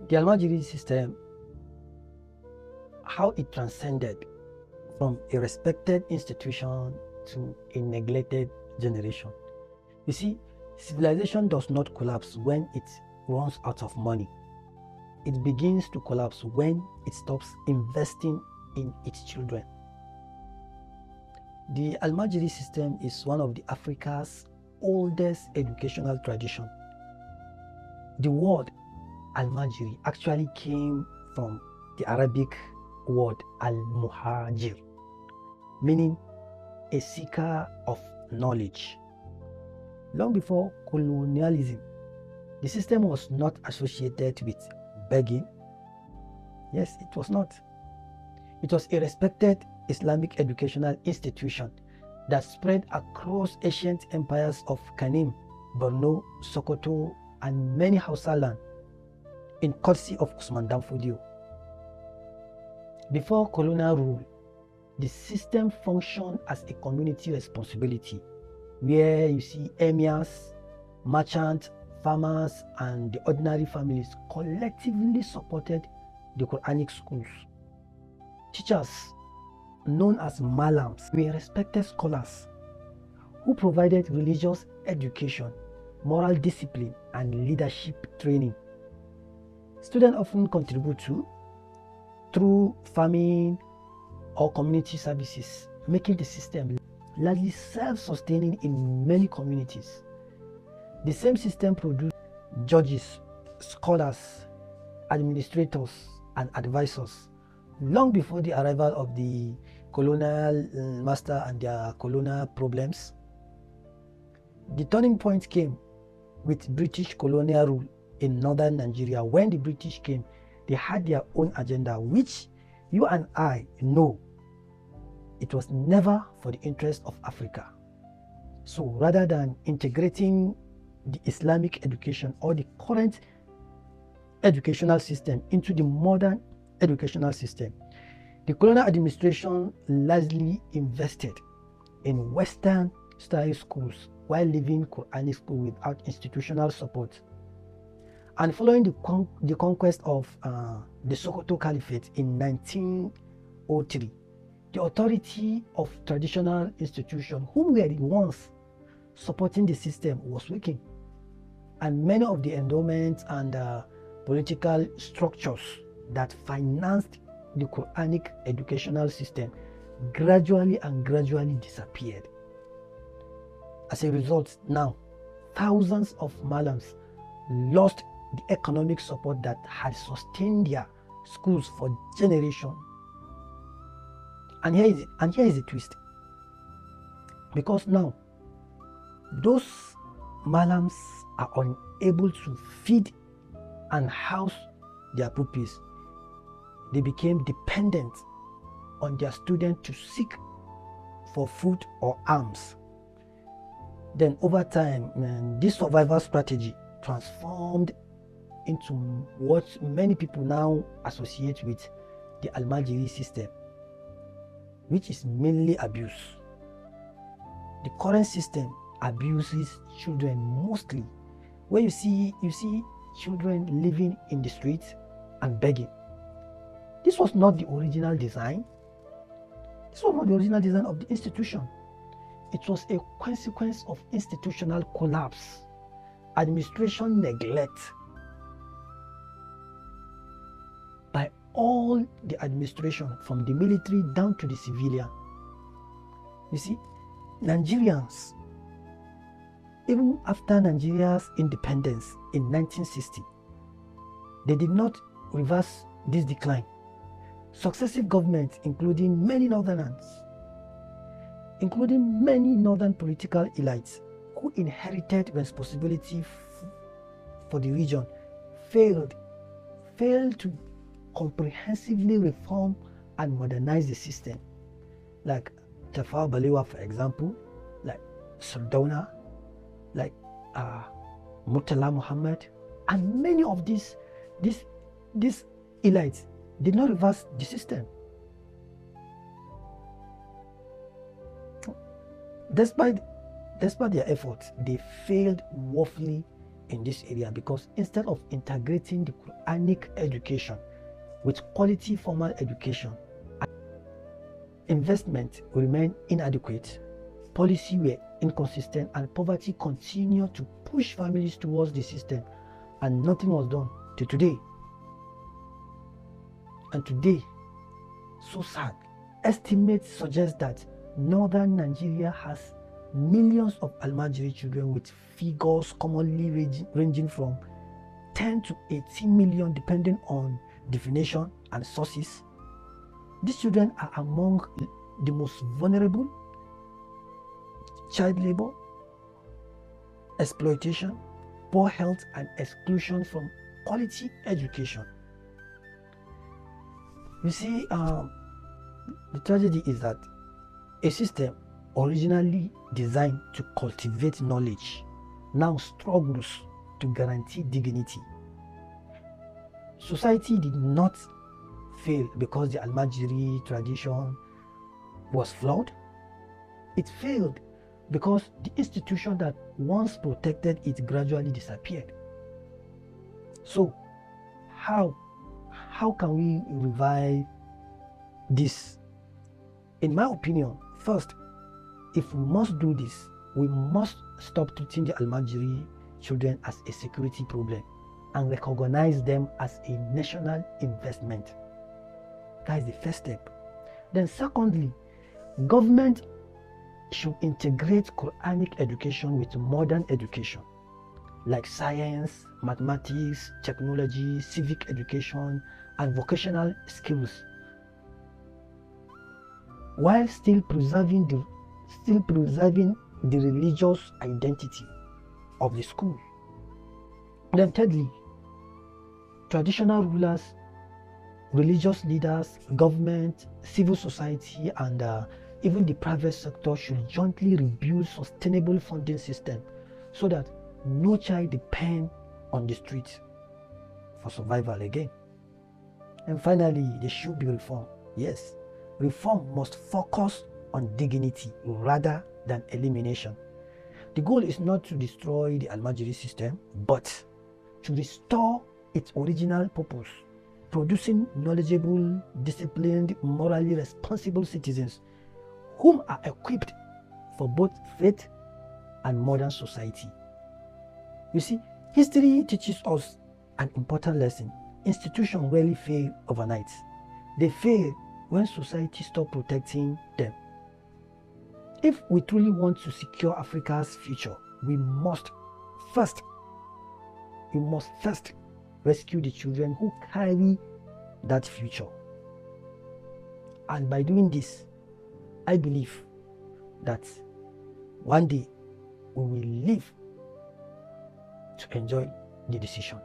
The almajiri system, how it transcended from a respected institution to a neglected generation. You see, civilization does not collapse when it runs out of money. It begins to collapse when it stops investing in its children. The almajiri system is one of the Africa's oldest educational tradition. The word almajiri actually came from the Arabic word al-muhajir, meaning a seeker of knowledge. Long before colonialism, the system was not associated with begging. Yes, it was not. It was a respected Islamic educational institution that spread across ancient empires of Kanem, Borno, Sokoto, and many Hausa land in courtesy of Usman Dan Fodio. Before colonial rule, the system functioned as a community responsibility where you see emirs, merchants, farmers, and the ordinary families collectively supported the Quranic schools. Teachers, known as malams, were respected scholars who provided religious education, moral discipline, and leadership training. Students often contribute through farming or community services, making the system largely self-sustaining in many communities. The same system produced judges, scholars, administrators, and advisors long before the arrival of the colonial master and their colonial problems. The turning point came with British colonial rule in northern Nigeria. When the British came, they had their own agenda, which you and I know it was never for the interest of Africa. So rather than integrating the Islamic education or the current educational system into the modern educational system, the colonial administration largely invested in Western style schools while leaving Quranic school without institutional support. And following the conquest of the Sokoto Caliphate in 1903, the authority of traditional institutions, whom were the ones supporting the system, was weakened. And many of the endowments and political structures that financed the Quranic educational system gradually disappeared. As a result, now thousands of malams lost the economic support that had sustained their schools for generations. And here is a twist. Because now those malams are unable to feed and house their pupils. They became dependent on their students to seek for food or alms. Then over time, this survival strategy transformed into what many people now associate with the almajiri system, which is mainly abuse. The current system abuses children mostly, where you see children living in the streets and begging. This was not the original design. This was not the original design of the institution. It was a consequence of institutional collapse, administration neglect by all the administration, from the military down to the civilian. You see, Nigerians, even after Nigeria's independence in 1960, they did not reverse this decline. Successive governments, including many northern political elites who inherited responsibility for the region, failed to comprehensively reform and modernize the system. Like Tafawa Balewa, for example, like Sardauna, like Murtala Muhammad, and many of these elites did not reverse the system. Despite their efforts, they failed woefully in this area, because instead of integrating the Quranic education with quality formal education, investment will remain inadequate, policy were inconsistent, and poverty continued to push families towards the system, and nothing was done till today. And today, so sad, estimates suggest that northern Nigeria has millions of almajiri children, with figures commonly ranging from 10 to 18 million depending on definition and sources. These children are among the most vulnerable. Child labor, exploitation, poor health, and exclusion from quality education. You see, the tragedy is that a system originally designed to cultivate knowledge now struggles to guarantee dignity. Society did not fail because the almajiri tradition was flawed. It failed because the institution that once protected it gradually disappeared. So how can we revive this? In my opinion, first, if we must do this, we must stop treating the almajiri children as a security problem and recognize them as a national investment. That is the first step. Then secondly, government should integrate Quranic education with modern education like science, mathematics, technology, civic education, and vocational skills, while still preserving the religious identity of the school. Then thirdly, traditional rulers, religious leaders, government, civil society, and even the private sector should jointly rebuild sustainable funding system so that no child depend on the streets for survival again. And finally, there should be reform. Yes, reform must focus on dignity rather than elimination. The goal is not to destroy the almajiri system, but to restore its original purpose, producing knowledgeable, disciplined, morally responsible citizens whom are equipped for both faith and modern society. You see, history teaches us an important lesson. Institutions rarely fail overnight. They fail when society stops protecting them. If we truly want to secure Africa's future, we must first rescue the children who carry that future. And by doing this, I believe that one day we will live to enjoy the decision.